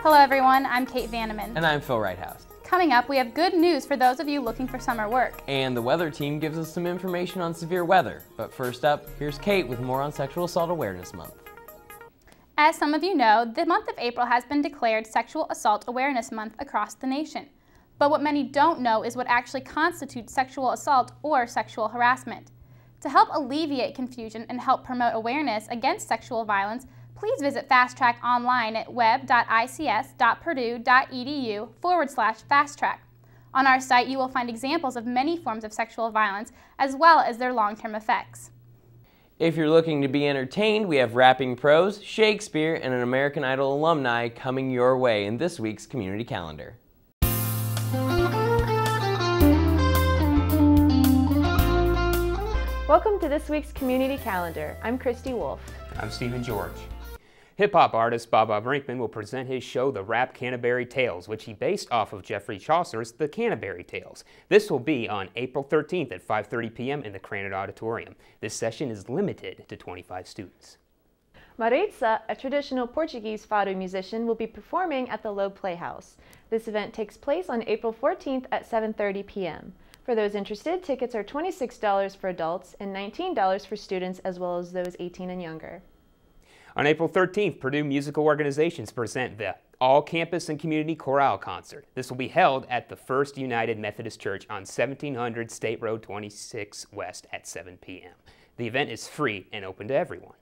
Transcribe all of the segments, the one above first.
Hello everyone, I'm Kate Vanneman. And I'm Phil Wrighthouse. Coming up, we have good news for those of you looking for summer work. And the weather team gives us some information on severe weather. But first up, here's Kate with more on Sexual Assault Awareness Month. As some of you know, the month of April has been declared Sexual Assault Awareness Month across the nation. But what many don't know is what actually constitutes sexual assault or sexual harassment. To help alleviate confusion and help promote awareness against sexual violence, please visit Fast Track online at web.ics.purdue.edu/fasttrack. On our site, you will find examples of many forms of sexual violence as well as their long-term effects. If you're looking to be entertained, we have rapping pros, Shakespeare, and an American Idol alumni coming your way in this week's community calendar. Welcome to this week's community calendar. I'm Christy Wolf. I'm Stephen George. Hip-hop artist Bob Brinkman will present his show, The Rap Canterbury Tales, which he based off of Geoffrey Chaucer's The Canterbury Tales. This will be on April 13th at 5:30 p.m. in the Cranard Auditorium. This session is limited to 25 students. Maritza, a traditional Portuguese fado musician, will be performing at the Loeb Playhouse. This event takes place on April 14th at 7:30 p.m. For those interested, tickets are $26 for adults and $19 for students as well as those 18 and younger. On April 13th, Purdue Musical Organizations present the All-Campus and Community Chorale Concert. This will be held at the First United Methodist Church on 1700 State Road 26 West at 7 p.m. The event is free and open to everyone.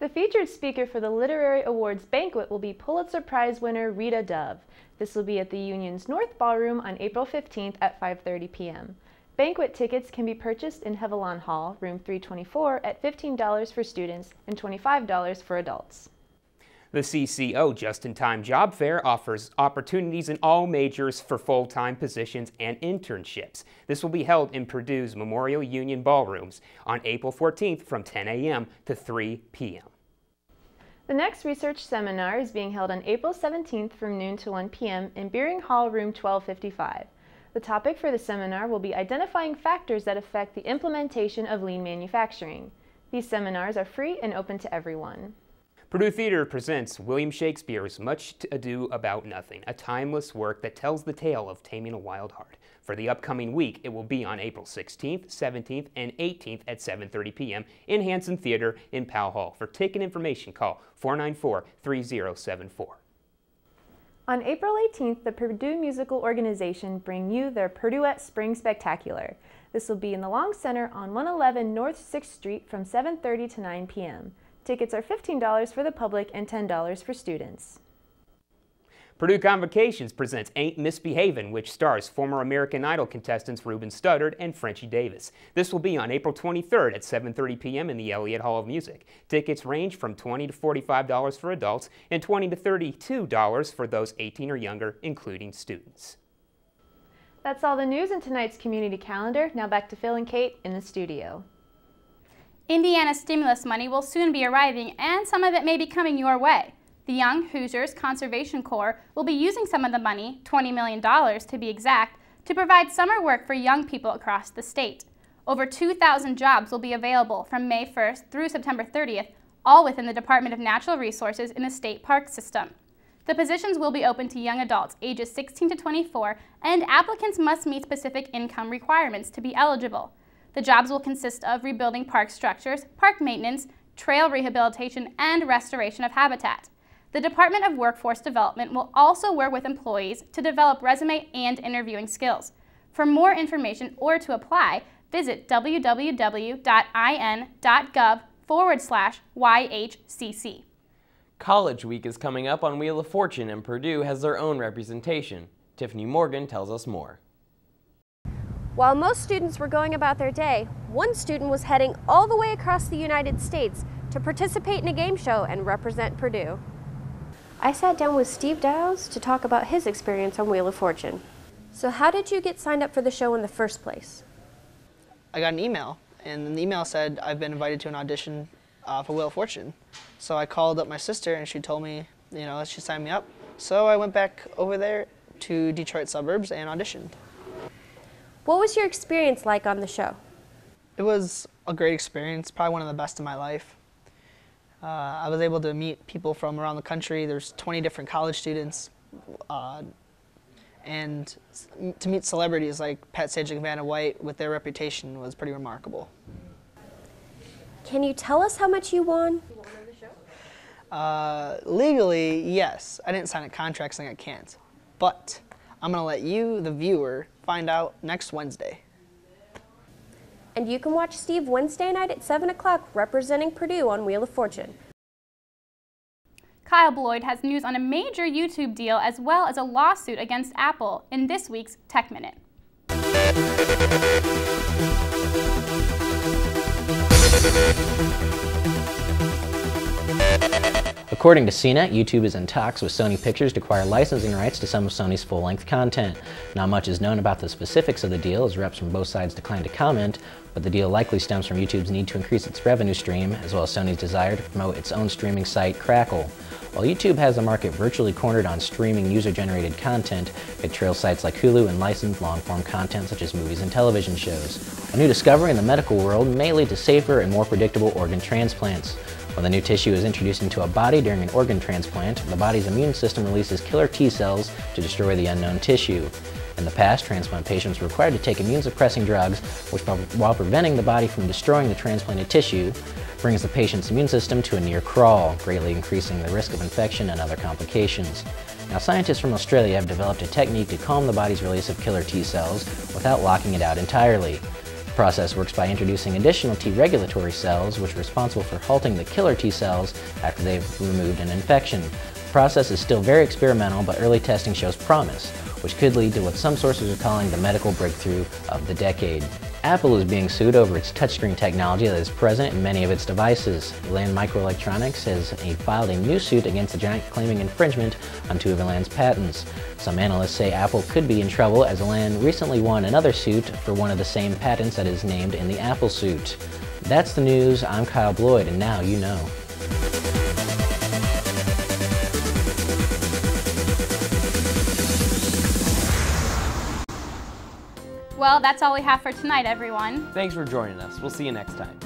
The featured speaker for the Literary Awards banquet will be Pulitzer Prize winner Rita Dove. This will be at the Union's North Ballroom on April 15th at 5:30 p.m. Banquet tickets can be purchased in Hevalon Hall, room 324, at $15 for students and $25 for adults. The CCO Just-in-Time Job Fair offers opportunities in all majors for full-time positions and internships. This will be held in Purdue's Memorial Union Ballrooms on April 14th from 10 a.m. to 3 p.m. The next research seminar is being held on April 17th from noon to 1 p.m. in Beering Hall, room 1255. The topic for the seminar will be identifying factors that affect the implementation of lean manufacturing. These seminars are free and open to everyone. Purdue Theater presents William Shakespeare's Much Ado About Nothing, a timeless work that tells the tale of taming a wild heart. For the upcoming week, it will be on April 16th, 17th, and 18th at 7:30 p.m. in Hanson Theater in Powell Hall. For ticket information, call 494-3074. On April 18th, the Purdue Musical Organization bring you their Purduette Spring Spectacular. This will be in the Long Center on 111 North 6th Street from 7:30 to 9 p.m. Tickets are $15 for the public and $10 for students. Purdue Convocations presents Ain't Misbehavin', which stars former American Idol contestants Ruben Studdard and Frenchie Davis. This will be on April 23rd at 7:30 p.m. in the Elliott Hall of Music. Tickets range from $20 to $45 for adults and $20 to $32 for those 18 or younger, including students. That's all the news in tonight's community calendar. Now back to Phil and Kate in the studio. Indiana stimulus money will soon be arriving, and some of it may be coming your way. The Young Hoosiers Conservation Corps will be using some of the money, $20 million to be exact, to provide summer work for young people across the state. Over 2,000 jobs will be available from May 1st through September 30th, all within the Department of Natural Resources in the state park system. The positions will be open to young adults ages 16 to 24, and applicants must meet specific income requirements to be eligible. The jobs will consist of rebuilding park structures, park maintenance, trail rehabilitation, and restoration of habitat. The Department of Workforce Development will also work with employees to develop resume and interviewing skills. For more information or to apply, visit www.in.gov/YHCC. College Week is coming up on Wheel of Fortune, and Purdue has their own representation. Tiffany Morgan tells us more. While most students were going about their day, one student was heading all the way across the United States to participate in a game show and represent Purdue. I sat down with Steve Dowes to talk about his experience on Wheel of Fortune. So how did you get signed up for the show in the first place? I got an email, and the email said I've been invited to an audition for Wheel of Fortune. So I called up my sister, and she told me, that she signed me up. So I went back over there to Detroit suburbs and auditioned. What was your experience like on the show? It was a great experience, probably one of the best of my life. I was able to meet people from around the country. There's 20 different college students. And to meet celebrities like Pat Sajak and Vanna White with their reputation was pretty remarkable. Can you tell us how much you won? Legally, yes. I didn't sign a contract saying I can't. But I'm going to let you, the viewer, find out next Wednesday. And you can watch Steve Wednesday night at 7 o'clock representing Purdue on Wheel of Fortune. Kyle Bloyd has news on a major YouTube deal as well as a lawsuit against Apple in this week's Tech Minute. According to CNET, YouTube is in talks with Sony Pictures to acquire licensing rights to some of Sony's full-length content. Not much is known about the specifics of the deal, as reps from both sides declined to comment, but the deal likely stems from YouTube's need to increase its revenue stream, as well as Sony's desire to promote its own streaming site, Crackle. While YouTube has the market virtually cornered on streaming user-generated content, it trails sites like Hulu and licensed long-form content such as movies and television shows. A new discovery in the medical world may lead to safer and more predictable organ transplants. When the new tissue is introduced into a body during an organ transplant, the body's immune system releases killer T cells to destroy the unknown tissue. In the past, transplant patients were required to take immune-suppressing drugs, which, while preventing the body from destroying the transplanted tissue, brings the patient's immune system to a near crawl, greatly increasing the risk of infection and other complications. Now, scientists from Australia have developed a technique to calm the body's release of killer T cells without locking it out entirely. The process works by introducing additional T regulatory cells, which are responsible for halting the killer T cells after they've removed an infection. The process is still very experimental, but early testing shows promise, which could lead to what some sources are calling the medical breakthrough of the decade. Apple is being sued over its touchscreen technology that is present in many of its devices. Elan Microelectronics has filed a new suit against the giant, claiming infringement on two of Elan's patents. Some analysts say Apple could be in trouble, as Elan recently won another suit for one of the same patents that is named in the Apple suit. That's the news. I'm Kyle Bloyd, and now you know. Well, that's all we have for tonight, everyone. Thanks for joining us. We'll see you next time.